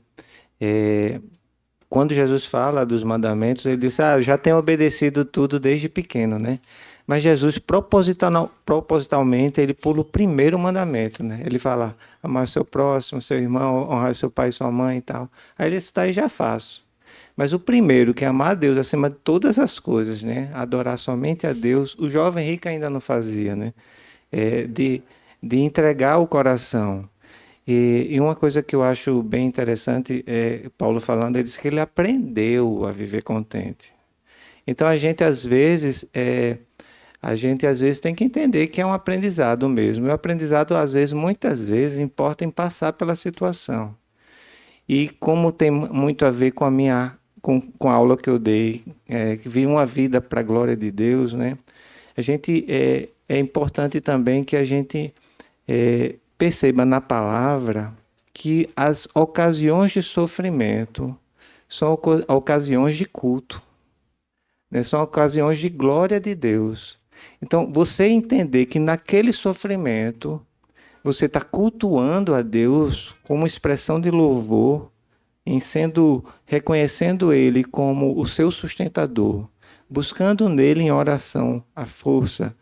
quando Jesus fala dos mandamentos, ele diz: eu já tenho obedecido tudo desde pequeno, né? Mas Jesus, propositalmente, ele pula o primeiro mandamento, né? Ele fala: amar o seu próximo, seu irmão, honrar seu pai e sua mãe e tal. Aí ele está aí, já faço. Mas o primeiro, que é amar a Deus acima de todas as coisas, né? Adorar somente a Deus, o jovem rico ainda não fazia, né? De entregar o coração. E uma coisa que eu acho bem interessante, Paulo falando, ele disse que ele aprendeu a viver contente. Então a gente às vezes tem que entender que é um aprendizado mesmo. E o aprendizado, muitas vezes, importa em passar pela situação. E como tem muito a ver com a aula que eu dei, que vi uma vida para a glória de Deus, né? É importante também que a gente perceba na palavra que as ocasiões de sofrimento são ocasiões de culto, né? São ocasiões de glória de Deus. Então, você entender que naquele sofrimento você está cultuando a Deus como expressão de louvor, reconhecendo Ele como o seu sustentador, buscando nele em oração a força,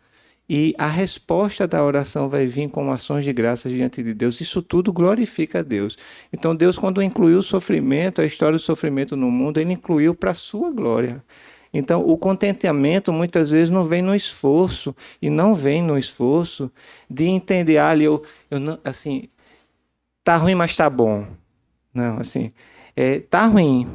e a resposta da oração vai vir com ações de graça diante de Deus. Isso tudo glorifica a Deus. Então Deus, quando incluiu o sofrimento, a história do sofrimento no mundo, Ele incluiu para a sua glória. Então, o contentamento muitas vezes não vem no esforço, e não vem no esforço de entender, eu não, assim, tá ruim, mas tá bom. Não, assim, tá ruim,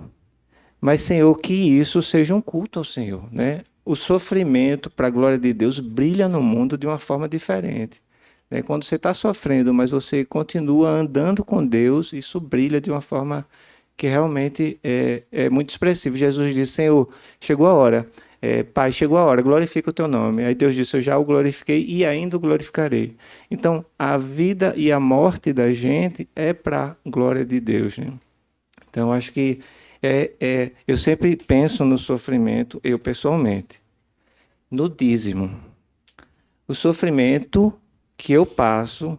mas, Senhor, que isso seja um culto ao Senhor, né? O sofrimento, para a glória de Deus, brilha no mundo de uma forma diferente, né? Quando você está sofrendo, mas você continua andando com Deus, isso brilha de uma forma que realmente é muito expressivo. Jesus disse, Senhor, chegou a hora, Pai, chegou a hora, glorifica o teu nome. Aí Deus disse, eu já o glorifiquei e ainda o glorificarei. Então, a vida e a morte da gente é para a glória de Deus, né? Então, eu acho que eu sempre penso no sofrimento, eu pessoalmente, no dízimo. O sofrimento que eu passo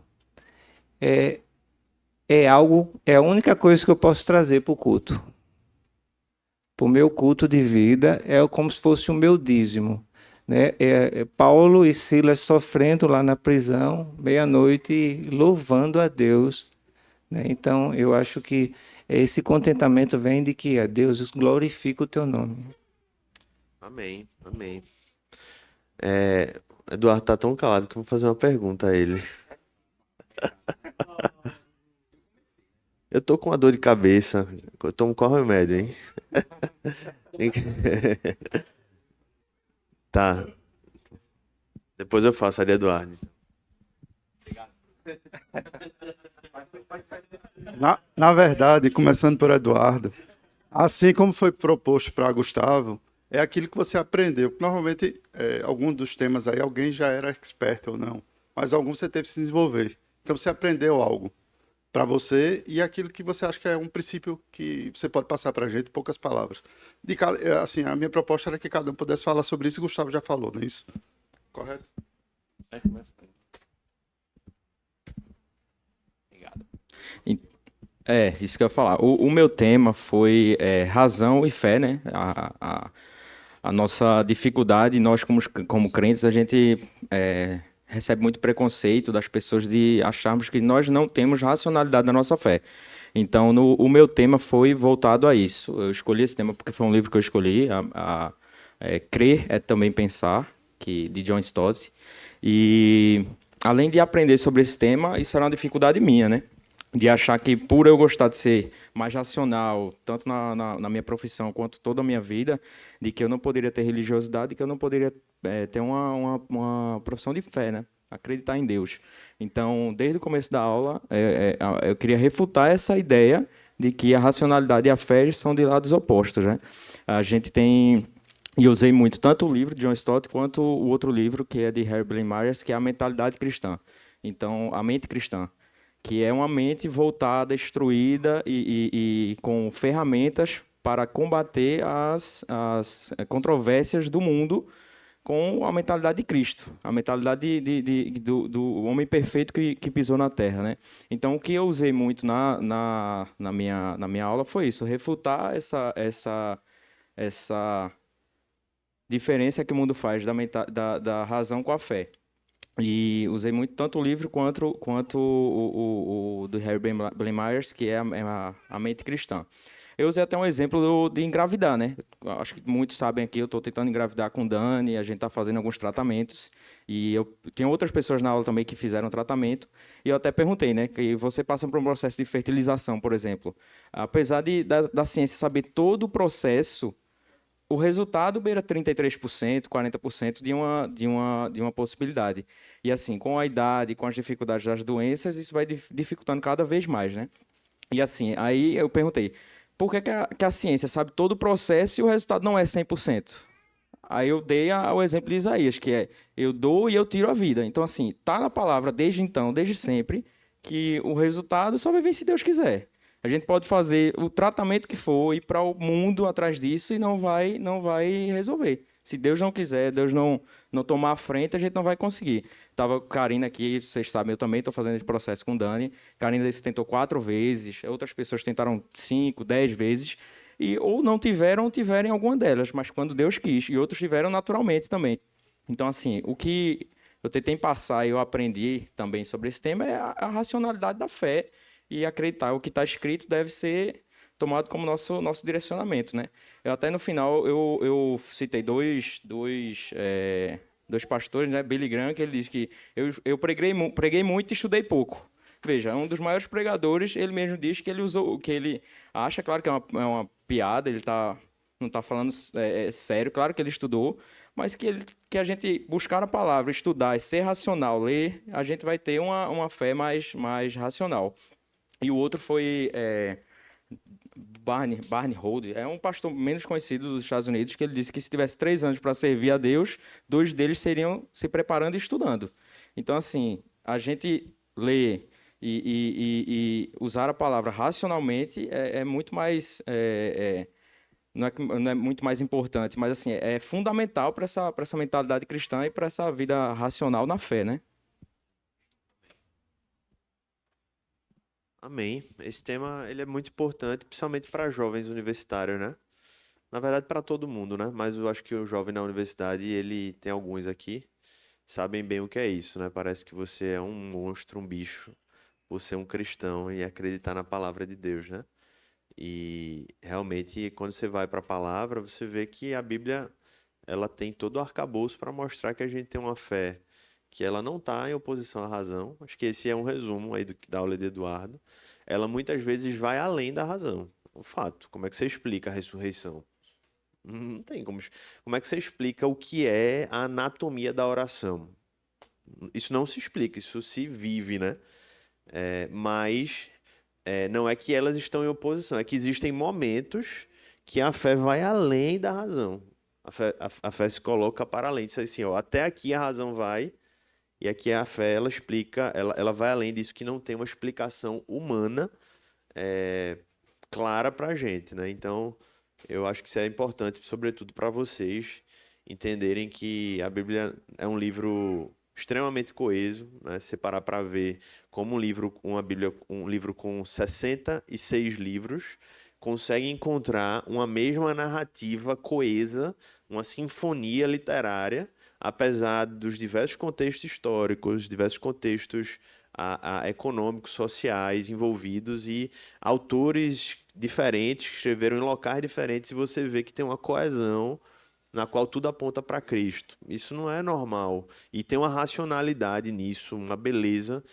é a única coisa que eu posso trazer para o culto. Para o meu culto de vida, é como se fosse o meu dízimo, né? Paulo e Silas sofrendo lá na prisão, meia-noite, louvando a Deus, né? Então, eu acho que esse contentamento vem de que a Deus glorifica o teu nome. Amém, amém. Eduardo tá tão calado que eu vou fazer uma pergunta a ele. Eu tô com uma dor de cabeça. Eu tomo qual remédio, hein? Tá. Depois eu faço ali, Eduardo. Na verdade, começando por Eduardo, assim como foi proposto para Gustavo, é aquilo que você aprendeu. Normalmente, algum dos temas aí, alguém já era expert ou não, mas algum você teve que se desenvolver. Então, você aprendeu algo para você e aquilo que você acha que é um princípio que você pode passar para a gente, em poucas palavras. Assim, a minha proposta era que cada um pudesse falar sobre isso e o Gustavo já falou, não é isso? Correto? Isso que eu ia falar. O meu tema foi razão e fé, né? A nossa dificuldade, nós como crentes, a gente recebe muito preconceito das pessoas de acharmos que nós não temos racionalidade na nossa fé. Então, o meu tema foi voltado a isso. Eu escolhi esse tema porque foi um livro que eu escolhi, Crer é Também Pensar, de John Stott. E, além de aprender sobre esse tema, isso era uma dificuldade minha, né? De achar que, por eu gostar de ser mais racional, tanto na minha profissão quanto toda a minha vida, de que eu não poderia ter religiosidade, que eu não poderia ter uma profissão de fé, né? Acreditar em Deus. Então, desde o começo da aula, eu queria refutar essa ideia de que a racionalidade e a fé são de lados opostos, né? A gente tem... E eu usei muito tanto o livro de John Stott quanto o outro livro, que é de Herbert Myers, que é a mentalidade cristã. Então, a mente cristã, que é uma mente voltada, instruída e com ferramentas para combater as controvérsias do mundo com a mentalidade de Cristo, a mentalidade do homem perfeito que pisou na Terra, né? Então, o que eu usei muito na minha aula foi isso, refutar essa diferença que o mundo faz da razão com a fé. E usei muito tanto o livro quanto o do Harry Myers, que é a mente cristã. Eu usei até um exemplo de engravidar, né? Acho que muitos sabem aqui, eu estou tentando engravidar com Dani, a gente está fazendo alguns tratamentos. E eu tenho outras pessoas na aula também que fizeram tratamento. E eu até perguntei, né? Que você passa por um processo de fertilização, por exemplo. Apesar da ciência saber todo o processo, o resultado beira 33%, 40% de uma possibilidade. E assim, com a idade, com as dificuldades das doenças, isso vai dificultando cada vez mais, né? E assim, aí eu perguntei, por que a ciência sabe todo o processo e o resultado não é 100%? Aí eu dei o exemplo de Isaías, que é, eu dou e eu tiro a vida. Então assim, tá na palavra desde então, desde sempre, que o resultado só vai vir se Deus quiser. A gente pode fazer o tratamento que for, ir para o mundo atrás disso e não vai resolver. Se Deus não quiser, Deus não tomar a frente, a gente não vai conseguir. Tava com Karina aqui, vocês sabem, eu também estou fazendo esse processo com Dani. Karina tentou 4 vezes, outras pessoas tentaram 5, 10 vezes, e ou não tiveram, ou tiveram alguma delas, mas quando Deus quis, e outros tiveram naturalmente também. Então, assim, o que eu tentei passar e eu aprendi também sobre esse tema é a racionalidade da fé e acreditar. O que está escrito deve ser tomado como nosso direcionamento, né? Eu até no final, eu citei dois pastores, né? Billy Graham, que ele disse que eu preguei muito e estudei pouco. Veja, um dos maiores pregadores, ele mesmo diz que ele usou, que ele acha, claro que é uma piada, ele não está falando sério, claro que ele estudou, mas que a gente buscar a palavra, estudar, ser racional, ler, a gente vai ter uma fé mais racional. E o outro foi Barney Hold, é um pastor menos conhecido dos Estados Unidos, que ele disse que se tivesse 3 anos para servir a Deus, 2 deles seriam se preparando e estudando. Então, assim, a gente ler e usar a palavra racionalmente é muito mais... não é muito mais importante, mas assim, é fundamental para essa mentalidade cristã e para essa vida racional na fé, né? Amém. Esse tema ele é muito importante, principalmente para jovens universitários, né? Na verdade, para todo mundo, né? Mas eu acho que o jovem na universidade, ele tem alguns aqui, sabem bem o que é isso, né? Parece que você é um monstro, um bicho, por ser um cristão e acreditar na palavra de Deus, né? E realmente, quando você vai para a palavra, você vê que a Bíblia ela tem todo o arcabouço para mostrar que a gente tem uma fé que ela não está em oposição à razão. Acho que esse é um resumo aí da aula de Eduardo. Ela muitas vezes vai além da razão. Um fato. Como é que você explica a ressurreição? Não tem como. Como é que você explica o que é a anatomia da oração? Isso não se explica, isso se vive, né? Mas não é que elas estão em oposição, é que existem momentos que a fé vai além da razão. A fé se coloca para além, diz assim, ó, até aqui a razão vai, e aqui a fé, ela explica, ela vai além disso, que não tem uma explicação humana clara para a gente, né? Então, eu acho que isso é importante, sobretudo para vocês entenderem que a Bíblia é um livro extremamente coeso, né? Se parar para ver como um livro com 66 livros consegue encontrar uma mesma narrativa coesa, uma sinfonia literária, apesar dos diversos contextos históricos, diversos contextos econômicos, sociais envolvidos e autores diferentes que escreveram em locais diferentes, e você vê que tem uma coesão na qual tudo aponta para Cristo. Isso não é normal. E tem uma racionalidade nisso, uma beleza,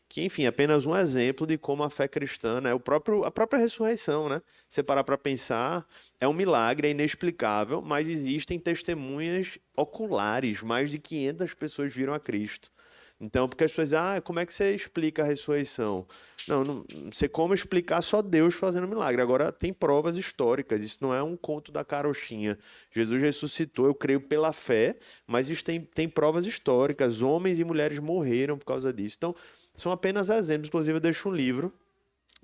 que, enfim, é apenas um exemplo de como a fé cristã, né, a própria ressurreição, né? Você parar para pensar, é um milagre, é inexplicável, mas existem testemunhas oculares, mais de 500 pessoas viram a Cristo. Então, porque as pessoas dizem, como é que você explica a ressurreição? Não sei como explicar, só Deus fazendo milagre. Agora, tem provas históricas, isso não é um conto da carochinha. Jesus ressuscitou, eu creio pela fé, mas isso tem provas históricas, homens e mulheres morreram por causa disso. Então, são apenas exemplos. Inclusive, eu deixo um livro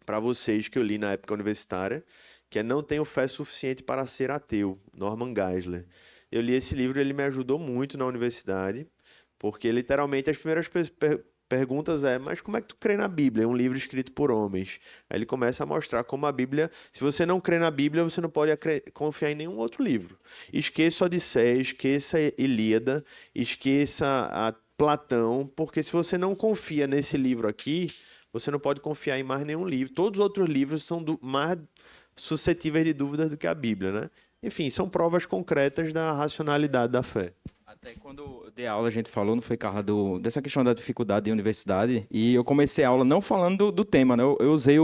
para vocês que eu li na época universitária, que é Não Tenho Fé Suficiente para Ser Ateu, Norman Geisler. Eu li esse livro, ele me ajudou muito na universidade, porque literalmente as primeiras perguntas mas como é que tu crê na Bíblia? É um livro escrito por homens. Aí ele começa a mostrar como a Bíblia, se você não crê na Bíblia, você não pode confiar em nenhum outro livro. Esqueça Odisseia, esqueça Ilíada, esqueça a Platão, porque se você não confia nesse livro aqui, você não pode confiar em mais nenhum livro. Todos os outros livros são mais suscetíveis de dúvidas do que a Bíblia, né? Enfim, são provas concretas da racionalidade da fé. Até quando eu dei aula, a gente falou, não foi, Carla, dessa questão da dificuldade em universidade, e eu comecei a aula não falando do tema, né? Eu usei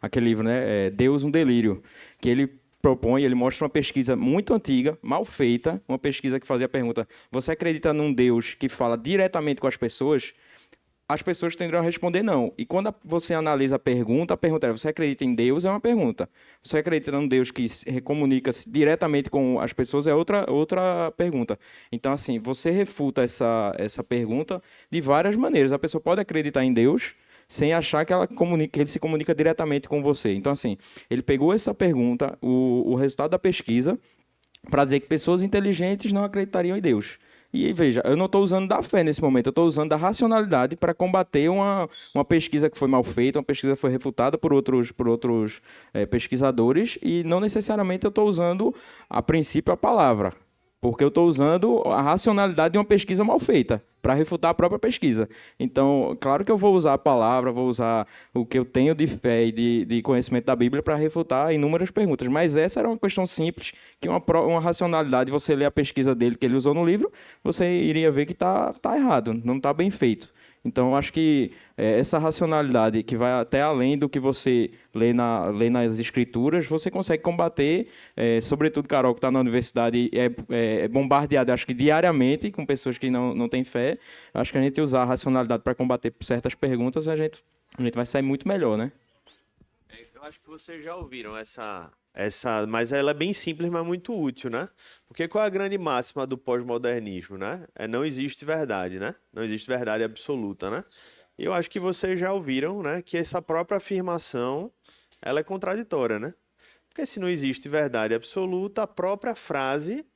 aquele livro, né? Deus, um Delírio, que ele ele mostra uma pesquisa muito antiga, mal feita, uma pesquisa que fazia a pergunta, você acredita num Deus que fala diretamente com as pessoas? As pessoas tenderão a responder não. E quando você analisa a pergunta é, você acredita em Deus? É uma pergunta. Você acredita num Deus que comunica diretamente com as pessoas? É outra pergunta. Então, assim, você refuta essa pergunta de várias maneiras. A pessoa pode acreditar em Deus, sem achar que que ele se comunica diretamente com você. Então, assim, ele pegou essa pergunta, o resultado da pesquisa, para dizer que pessoas inteligentes não acreditariam em Deus. E veja, eu não estou usando da fé nesse momento, eu estou usando da racionalidade para combater uma pesquisa que foi mal feita, uma pesquisa que foi refutada por outros pesquisadores, e não necessariamente eu estou usando, a princípio, a palavra. Porque eu estou usando a racionalidade de uma pesquisa mal feita para refutar a própria pesquisa. Então, claro que eu vou usar a palavra, vou usar o que eu tenho de fé e de conhecimento da Bíblia para refutar inúmeras perguntas. Mas essa era uma questão simples, que uma racionalidade, você lê a pesquisa dele que ele usou no livro, você iria ver que tá errado, não está bem feito. Então, eu acho que essa racionalidade que vai até além do que você lê nas escrituras, você consegue combater, sobretudo Carol, que está na universidade, é bombardeada, acho que diariamente, com pessoas que não têm fé. Acho que a gente usar a racionalidade para combater certas perguntas, a gente vai sair muito melhor, né? Eu acho que vocês já ouviram mas ela é bem simples, mas muito útil, né? Porque qual é a grande máxima do pós-modernismo, né? Não existe verdade, né? Não existe verdade absoluta, né? E eu acho que vocês já ouviram, né, que essa própria afirmação, ela é contraditória, né? Porque se não existe verdade absoluta, a própria frase,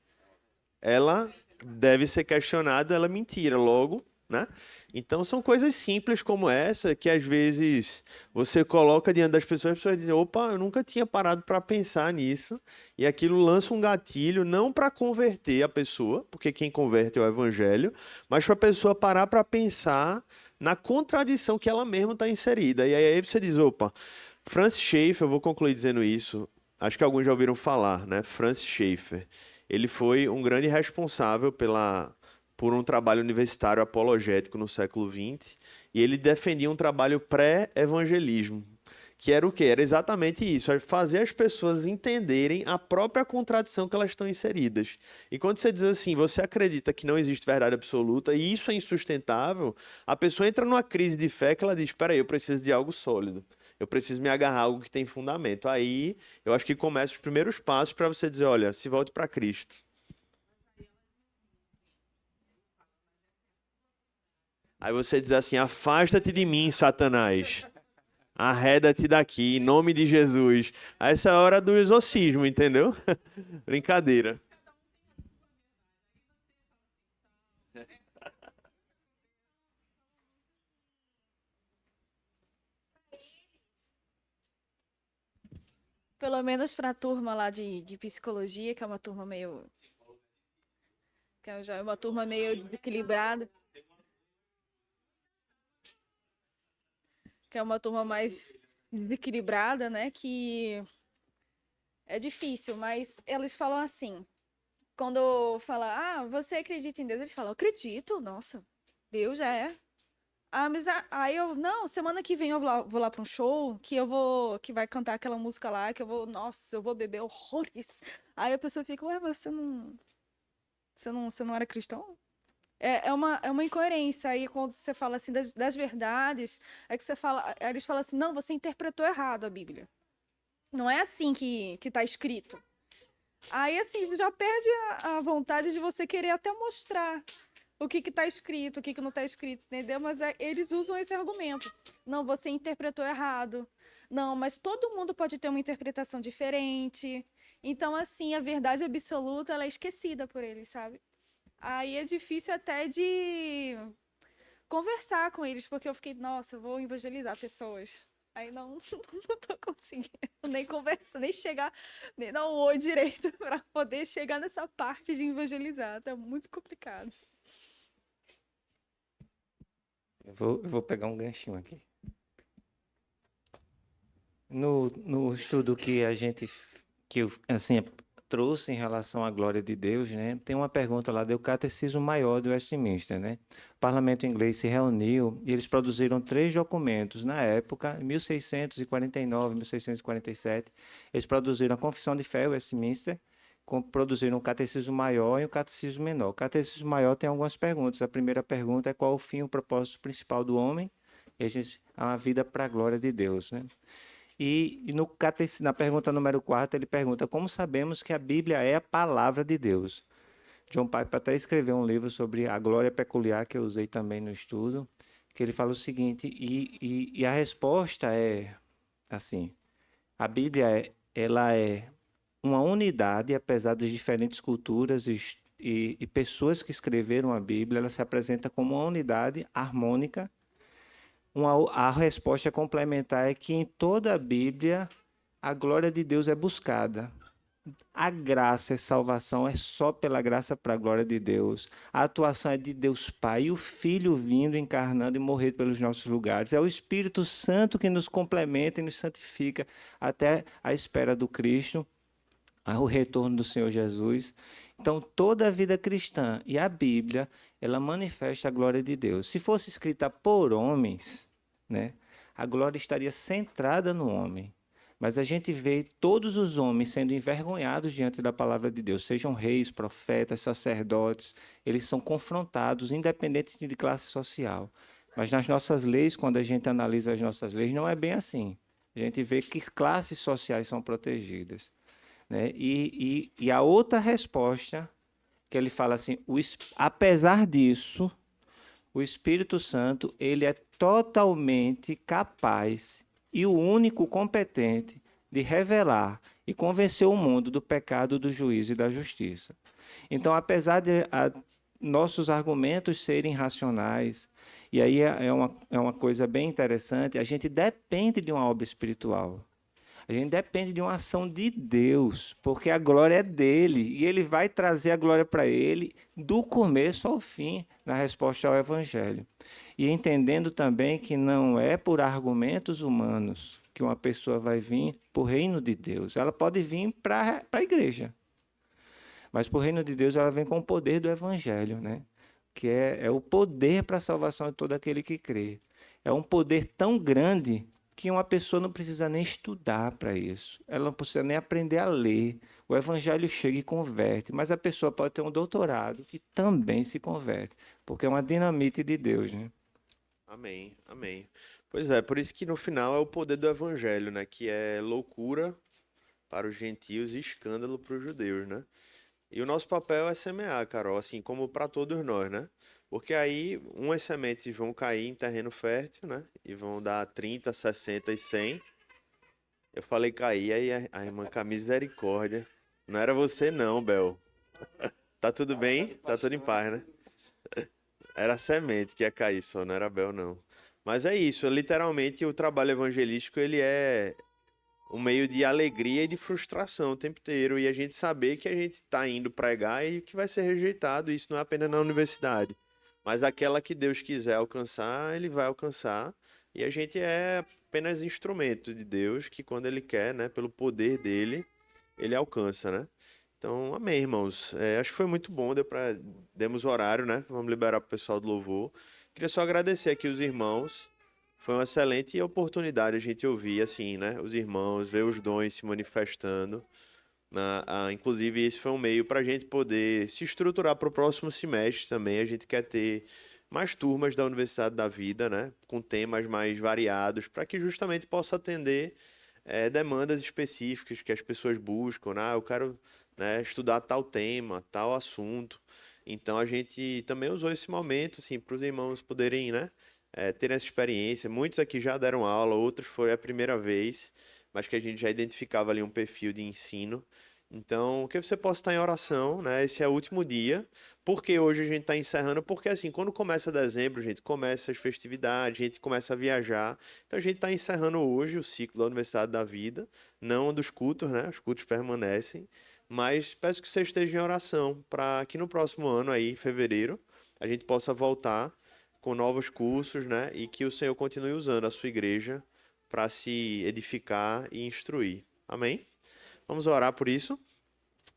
ela deve ser questionada, ela é mentira, logo, né? Então são coisas simples como essa que às vezes você coloca diante das pessoas, as pessoas dizem, opa, eu nunca tinha parado para pensar nisso, e aquilo lança um gatilho não para converter a pessoa, porque quem converte é o evangelho, mas para a pessoa parar para pensar na contradição que ela mesma está inserida. E aí você diz, opa, Francis Schaeffer, eu vou concluir dizendo isso, acho que alguns já ouviram falar, né? Francis Schaeffer, ele foi um grande responsável por um trabalho universitário apologético no século XX, e ele defendia um trabalho pré-evangelismo, que era o quê? Era exatamente isso, fazer as pessoas entenderem a própria contradição que elas estão inseridas. E quando você diz assim, você acredita que não existe verdade absoluta, e isso é insustentável, a pessoa entra numa crise de fé que ela diz, espera aí, eu preciso de algo sólido, eu preciso me agarrar a algo que tem fundamento. Aí, eu acho que começam os primeiros passos para você dizer, olha, se volte para Cristo. Aí você diz assim, afasta-te de mim, Satanás. Arreda-te daqui, em nome de Jesus. Essa é a hora do exorcismo, entendeu? Brincadeira. Pelo menos para a turma lá de psicologia, que é uma turma meio. Que já é uma turma meio desequilibrada. Que é uma turma mais desequilibrada, né? Que é difícil, mas eles falam assim. Quando fala, você acredita em Deus? Eles falam, acredito, nossa, Deus é. Mas aí não, semana que vem eu vou lá para um show, que vai cantar aquela música lá, nossa, eu vou beber horrores. Aí a pessoa fica, ué, mas você não era cristão? É uma incoerência. Aí quando você fala assim das verdades, eles falam assim, não, você interpretou errado a Bíblia. Não é assim que está escrito. Aí, assim, já perde a vontade de você querer até mostrar o que está escrito, o que não está escrito, entendeu? Mas eles usam esse argumento. Não, você interpretou errado. Não, mas todo mundo pode ter uma interpretação diferente. Então, assim, a verdade absoluta, ela é esquecida por eles, sabe? Aí é difícil até de conversar com eles, porque eu fiquei, nossa, eu vou evangelizar pessoas. Aí não tô conseguindo nem conversar, nem chegar, nem dar um oi direito para poder chegar nessa parte de evangelizar. Tá muito complicado. Eu vou pegar um ganchinho aqui. No estudo que eu assim, trouxe em relação à glória de Deus, né? Tem uma pergunta lá do Catecismo Maior do Westminster, né? O parlamento inglês se reuniu e eles produziram 3 documentos. Na época, em 1649, 1647, eles produziram a Confissão de Fé, Westminster, produziram o Catecismo Maior e o Catecismo Menor. O Catecismo Maior tem algumas perguntas. A primeira pergunta é qual o fim, o propósito principal do homem? E a vida para a glória de Deus, né? E na pergunta número 4, ele pergunta como sabemos que a Bíblia é a palavra de Deus. John Piper até escreveu um livro sobre a glória peculiar, que eu usei também no estudo, que ele fala o seguinte, e a resposta é assim, a Bíblia ela é uma unidade, apesar das diferentes culturas e pessoas que escreveram a Bíblia, ela se apresenta como uma unidade harmônica. A resposta complementar é que em toda a Bíblia a glória de Deus é buscada. A graça e salvação é só pela graça para a glória de Deus. A atuação é de Deus Pai e o Filho vindo, encarnando e morrer pelos nossos lugares. É o Espírito Santo que nos complementa e nos santifica até a espera do Cristo, ao retorno do Senhor Jesus. Então, toda a vida cristã e a Bíblia, ela manifesta a glória de Deus. Se fosse escrita por homens, né, a glória estaria centrada no homem. Mas a gente vê todos os homens sendo envergonhados diante da palavra de Deus, sejam reis, profetas, sacerdotes, eles são confrontados, independente de classe social. Mas nas nossas leis, quando a gente analisa as nossas leis, não é bem assim. A gente vê que classes sociais são protegidas, né? E a outra resposta, que ele fala assim, apesar disso, o Espírito Santo, ele é totalmente capaz e o único competente de revelar e convencer o mundo do pecado, do juízo e da justiça. Então, apesar de nossos argumentos serem racionais, e aí é uma coisa bem interessante, a gente depende de uma obra espiritual. A gente depende de uma ação de Deus, porque a glória é dele, e ele vai trazer a glória para ele do começo ao fim, na resposta ao Evangelho. E entendendo também que não é por argumentos humanos que uma pessoa vai vir para o reino de Deus. Ela pode vir para a igreja, mas para o reino de Deus ela vem com o poder do Evangelho, né? Que é o poder para a salvação de todo aquele que crê. É um poder tão grande que uma pessoa não precisa nem estudar para isso. Ela não precisa nem aprender a ler. O Evangelho chega e converte, mas a pessoa pode ter um doutorado que também se converte, porque é uma dinamite de Deus, né? Amém, amém. Pois é, por isso que no final é o poder do evangelho, né? Que é loucura para os gentios e escândalo para os judeus, né? E o nosso papel é semear, Carol, assim como para todos nós, né? Porque aí umas sementes vão cair em terreno fértil, né? E vão dar 30, 60 e 100. Eu falei cair, aí a irmã com a misericórdia. Não era você não, Bel. Tá tudo bem? Tá tudo em paz, né? Era a semente que ia cair só, não era Bel, não. Mas é isso, literalmente o trabalho evangelístico, ele é um meio de alegria e de frustração o tempo inteiro. E a gente saber que a gente tá indo pregar e que vai ser rejeitado. Isso não é apenas na universidade. Mas aquela que Deus quiser alcançar, ele vai alcançar. E a gente é apenas instrumento de Deus, que quando ele quer, né, pelo poder dele, ele alcança, né? Então, amém, irmãos. Acho que foi muito bom, demos o horário, né? Vamos liberar para o pessoal do louvor. Queria só agradecer aqui os irmãos. Foi uma excelente oportunidade a gente ouvir, assim, né? Os irmãos, ver os dons se manifestando. Inclusive, esse foi um meio para a gente poder se estruturar para o próximo semestre também. A gente quer ter mais turmas da Universidade da Vida, né? Com temas mais variados, para que justamente possa atender demandas específicas que as pessoas buscam, né? Eu quero, né, estudar tal tema, tal assunto. Então a gente também usou esse momento, assim, para os irmãos poderem, né, terem essa experiência. Muitos aqui já deram aula, outros foi a primeira vez, mas que a gente já identificava ali um perfil de ensino. Então, que você possa estar em oração, né? Esse é o último dia. Porque hoje a gente está encerrando? Porque assim, quando começa dezembro, gente, começa as festividades, a gente começa a viajar. Então a gente está encerrando hoje o ciclo da Universidade da Vida, não dos cultos, né? Os cultos permanecem. Mas peço que você esteja em oração para que no próximo ano, aí, em fevereiro, a gente possa voltar com novos cursos, né? E que o Senhor continue usando a sua igreja para se edificar e instruir. Amém? Vamos orar por isso.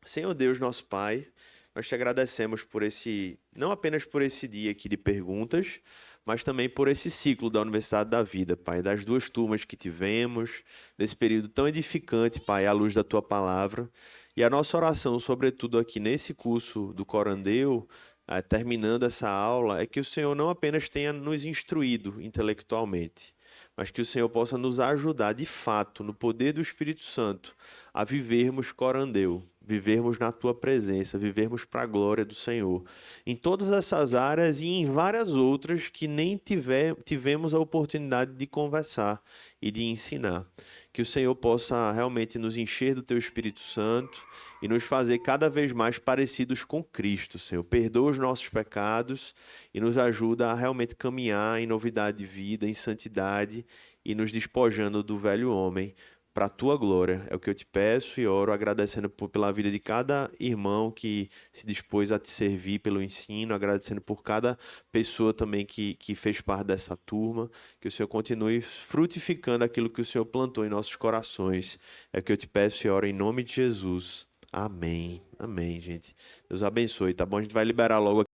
Senhor Deus, nosso Pai, nós te agradecemos por não apenas por esse dia aqui de perguntas, mas também por esse ciclo da Universidade da Vida, Pai, das 2 turmas que tivemos, desse período tão edificante, Pai, à luz da Tua Palavra. E a nossa oração, sobretudo aqui nesse curso do Corandeu, terminando essa aula, é que o Senhor não apenas tenha nos instruído intelectualmente, mas que o Senhor possa nos ajudar, de fato, no poder do Espírito Santo, a vivermos Corandeu, vivermos na tua presença, vivermos para a glória do Senhor. Em todas essas áreas e em várias outras que nem tivemos a oportunidade de conversar e de ensinar. Que o Senhor possa realmente nos encher do teu Espírito Santo e nos fazer cada vez mais parecidos com Cristo, Senhor. Perdoa os nossos pecados e nos ajuda a realmente caminhar em novidade de vida, em santidade e nos despojando do velho homem para a tua glória. É o que eu te peço e oro, agradecendo pela vida de cada irmão que se dispôs a te servir pelo ensino, agradecendo por cada pessoa também que fez parte dessa turma. Que o Senhor continue frutificando aquilo que o Senhor plantou em nossos corações. É o que eu te peço e oro em nome de Jesus. Amém. Amém, gente. Deus abençoe, tá bom? A gente vai liberar logo aqui.